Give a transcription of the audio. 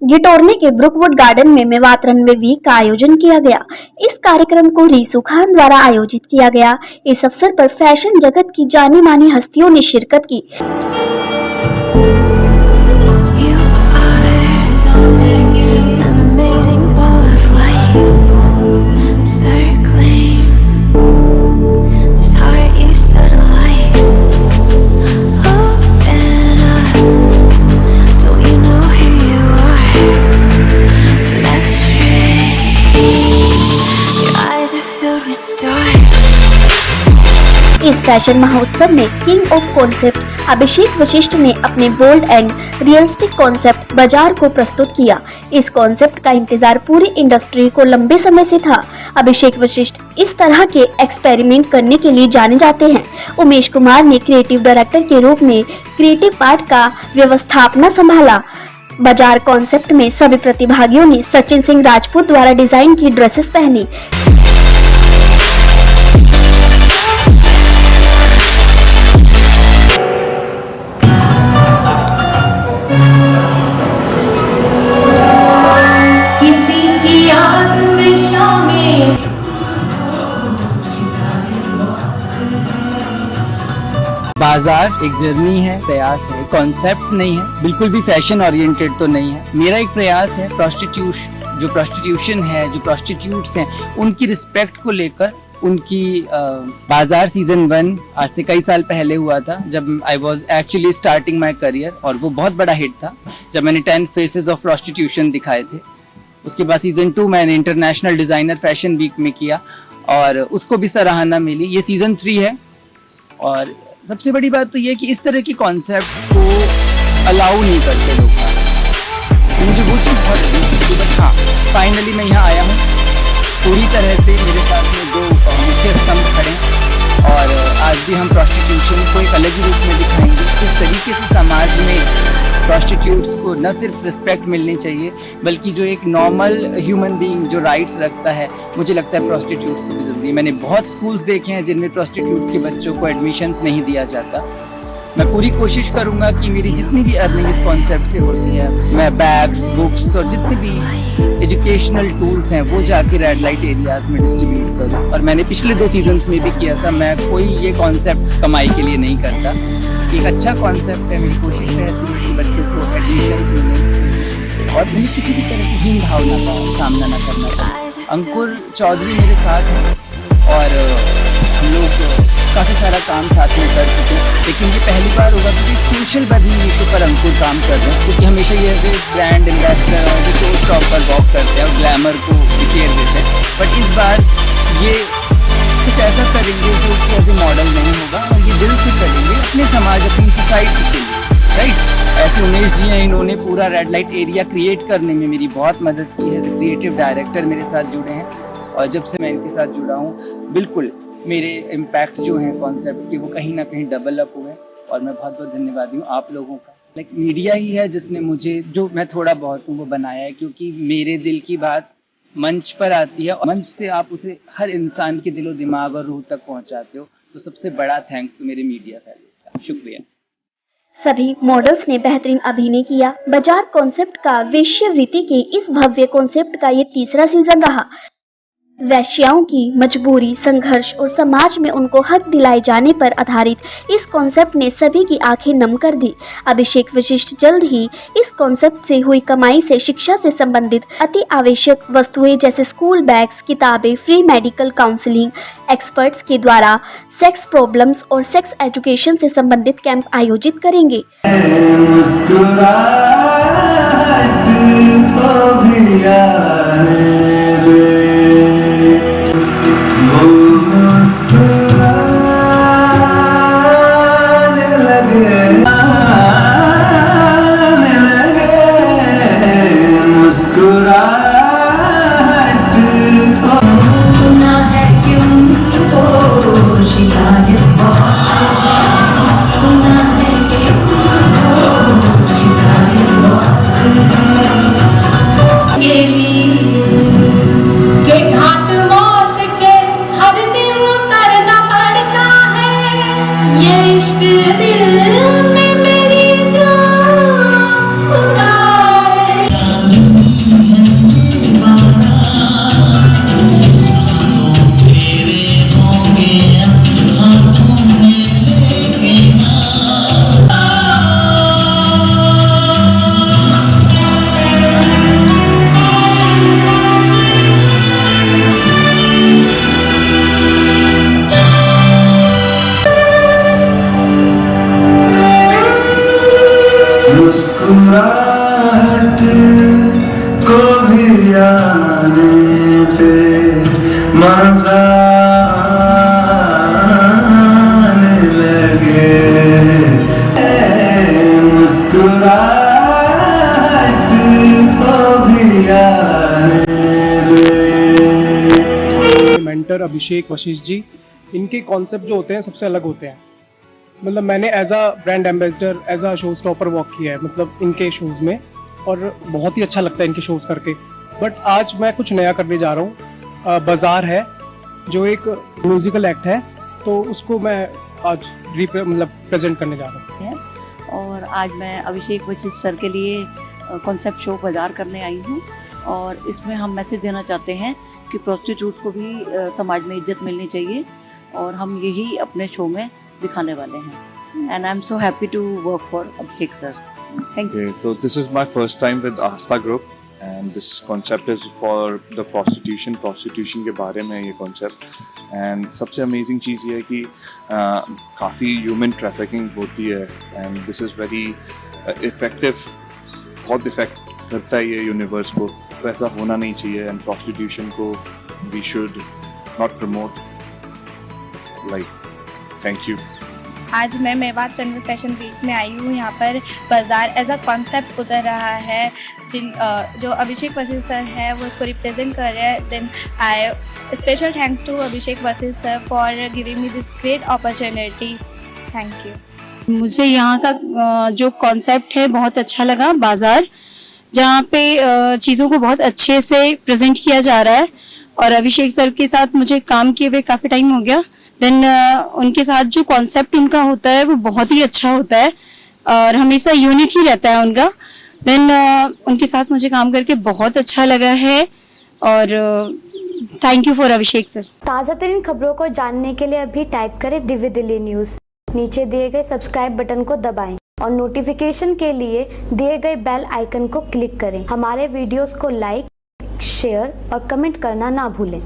गिटोरने के ब्रुकवुड गार्डन में Mewat runway week का आयोजन किया गया। इस कार्यक्रम को रीसू खान द्वारा आयोजित किया गया। इस अवसर पर फैशन जगत की जानी मानी हस्तियों ने शिरकत की। इस फैशन महोत्सव में किंग ऑफ कॉन्सेप्ट अभिषेक वशिष्ठ ने अपने बोल्ड एंड रियलिस्टिक कॉन्सेप्ट बाजार को प्रस्तुत किया। इस कॉन्सेप्ट का इंतजार पूरी इंडस्ट्री को लंबे समय से था। अभिषेक वशिष्ठ इस तरह के एक्सपेरिमेंट करने के लिए जाने जाते हैं। उमेश कुमार ने क्रिएटिव डायरेक्टर के रूप में क्रिएटिव पार्ट का व्यवस्थापना संभाला। बाजार कॉन्सेप्ट में सभी प्रतिभागियों ने सचिन सिंह राजपूत द्वारा डिजाइन की ड्रेसेस पहनी। बाजार एक जर्नी है, प्रयास है, कॉन्सेप्ट नहीं है, बिल्कुल भी फैशन ओरिएंटेड तो नहीं है। मेरा एक प्रयास है जो प्रोस्टिट्यूशन है, जो प्रोस्टिट्यूट्स हैं, उनकी रिस्पेक्ट को लेकर उनकी बाजार सीजन 1 आज से कई साल पहले हुआ था, जब I was actually starting my career, और वो बहुत बड़ा हिट था जब मैंने 10 फेसेस ऑफ प्रोस्टिट्यूशन दिखाए थे। उसके बाद सीजन 2 मैंने इंटरनेशनल डिजाइनर फैशन वीक में किया और उसको भी सराहना मिली। ये सीजन 3 है और सबसे बड़ी बात तो ये कि इस तरह की कॉन्सेप्ट्स को अलाउ नहीं करते लोग। मुझे वो चीज़ बहुत अच्छी लगी। हाँ, फाइनली मैं यहाँ आया हूँ, पूरी तरह से मेरे साथ में 2 मुख्य स्तंभ खड़े हैं और आज भी हम प्रोस्टिट्यूशन को एक अलग ही रूप में दिखाएंगे। किस तरीके से समाज में प्रोस्टिट्यूट्स को न सिर्फ रिस्पेक्ट मिलनी चाहिए, बल्कि जो एक नॉर्मल ह्यूमन बीइंग जो राइट्स रखता है, मुझे लगता है प्रोस्टिट्यूट्स को भी ज़रूरी है। मैंने बहुत स्कूल्स देखे हैं जिनमें प्रोस्टिट्यूट्स के बच्चों को एडमिशन्स नहीं दिया जाता। मैं पूरी कोशिश करूंगा कि मेरी जितनी भी अर्निंग इस कॉन्सेप्ट से होती है, मैं बैग्स, बुक्स और जितने भी एजुकेशनल टूल्स हैं वो जाके रेड लाइट एरियाज में डिस्ट्रीब्यूट करूं। और मैंने पिछले 2 सीजन्स में भी किया था। मैं कोई ये कॉन्सेप्ट कमाई के लिए नहीं करता। एक अच्छा कॉन्सेप्ट है, मेरी कोशिश रहती है कि बच्चों को एडमिशन मिले और उन्हें किसी भी तरह से हीन भावना का सामना न करना पड़े। अंकुर चौधरी मेरे साथ हैं और हम लोग काफ़ी सारा काम साथ में कर चुके हैं, लेकिन ये पहली बार होगा कि सोशल बर्निंग इशू पर अंकुर काम कर रहे हैं, क्योंकि हमेशा ये ब्रांड एम्बेसडर और जो शो स्टॉप पर वॉक करते हैं और ग्लैमर को बिखेर देते हैं, बट इस बार ये कुछ ऐसा करेंगे जो कि एज ए मॉडल नहीं होगा और ये दिल से करेंगे अपने समाज, अपनी सोसाइटी के लिए, राइट। ऐसे उमेश जी हैं, इन्होंने पूरा रेड लाइट एरिया क्रिएट करने में मेरी बहुत मदद की है। एज ए क्रिएटिव डायरेक्टर मेरे साथ जुड़े हैं और जब से मैं इनके साथ जुड़ा हूँ, बिल्कुल मेरे इम्पैक्ट जो हैं कॉन्सेप्ट्स के वो कहीं ना कहीं डबल अप हुए और मैं बहुत बहुत धन्यवादी हूँ आप लोगों का। लाइक मीडिया ही है जिसने मुझे, जो मैं थोड़ा बहुत हूँ, वो बनाया है, क्योंकि मेरे दिल की बात मंच पर आती है और मंच से आप उसे हर इंसान के दिलो दिमाग और रूह तक पहुँचाते हो। तो सबसे बड़ा थैंक्स तो मेरे मीडिया फैमिली का, शुक्रिया। सभी मॉडल्स ने बेहतरीन अभिनय किया। बाजार कॉन्सेप्ट का वेश्यावृत्ति के इस भव्य कॉन्सेप्ट का ये 3रा सीजन रहा। वैश्याओं की मजबूरी, संघर्ष और समाज में उनको हक दिलाए जाने पर आधारित इस कॉन्सेप्ट ने सभी की आंखें नम कर दी। अभिषेक वशिष्ठ जल्द ही इस कॉन्सेप्ट से हुई कमाई से शिक्षा से संबंधित अति आवश्यक वस्तुएं जैसे स्कूल बैग्स, किताबें, फ्री मेडिकल काउंसलिंग, एक्सपर्ट्स के द्वारा सेक्स प्रॉब्लम्स और सेक्स एजुकेशन से संबंधित कैंप आयोजित करेंगे। अभिषेक वशिष्ठ जी, इनके कॉन्सेप्ट जो होते हैं सबसे अलग होते हैं। मतलब मैंने as a brand ambassador, as a show stopper walk किया है मतलब इनके शोज़ में, और बहुत ही अच्छा लगता है इनके शोज़ करके। बट आज मैं कुछ नया करने जा रहा हूँ। बाजार है जो एक म्यूजिकल एक्ट है, तो उसको मैं आज प्रेजेंट करने जा रहा हूँ। और आज मैं अभिषेक वशिष्ठ सर के लिए कॉन्सेप्ट शो बाजार करने आई हूँ, और इसमें हम मैसेज देना चाहते हैं कि प्रोस्टिट्यूट को भी समाज में इज्जत मिलनी चाहिए, और हम यही अपने शो में दिखाने वाले हैं। And I am so happy to work for Abhishek sir. Thank you. So this is my first time with Asta Group, and this concept is for the prostitution के बारे में ये concept। and सबसे amazing चीज़ ये है कि काफ़ी human trafficking होती है, and this is very effective, बहुत इफेक्ट करता है ये यूनिवर्स को, तो ऐसा होना नहीं चाहिए। एंड prostitution को we should not promote, like, thank you। आज मैं मेवात तन्वी फैशन वीक में आई हूँ। यहाँ पर बाजार एज अ कॉन्सेप्ट उतर रहा है, जो अभिषेक वशिष्ठ सर है वो इसको रिप्रेजेंट कर रहे हैं। Then I special thanks to Abhishek Vashishth sir for giving me this great opportunity. Thank you. मुझे यहाँ का जो कॉन्सेप्ट है बहुत अच्छा लगा, बाजार, जहाँ पे चीज़ों को बहुत अच्छे से प्रेजेंट किया जा रहा है। और अभिषेक सर के साथ मुझे काम किए हुए काफ़ी टाइम हो गया। देन उनके साथ जो कॉन्सेप्ट उनका होता है वो बहुत ही अच्छा होता है और हमेशा यूनिक ही रहता है उनका। देन उनके साथ मुझे काम करके बहुत अच्छा लगा है, और thank you for Abhishek sir. ताज़ा तरीन खबरों को जानने के लिए अभी टाइप करें दिव्य दिल्ली न्यूज़। नीचे दिए गए सब्सक्राइब बटन को दबाएं और नोटिफिकेशन के लिए दिए गए बेल आइकन को क्लिक करें। हमारे वीडियोस को लाइक, शेयर और कमेंट करना ना भूलें।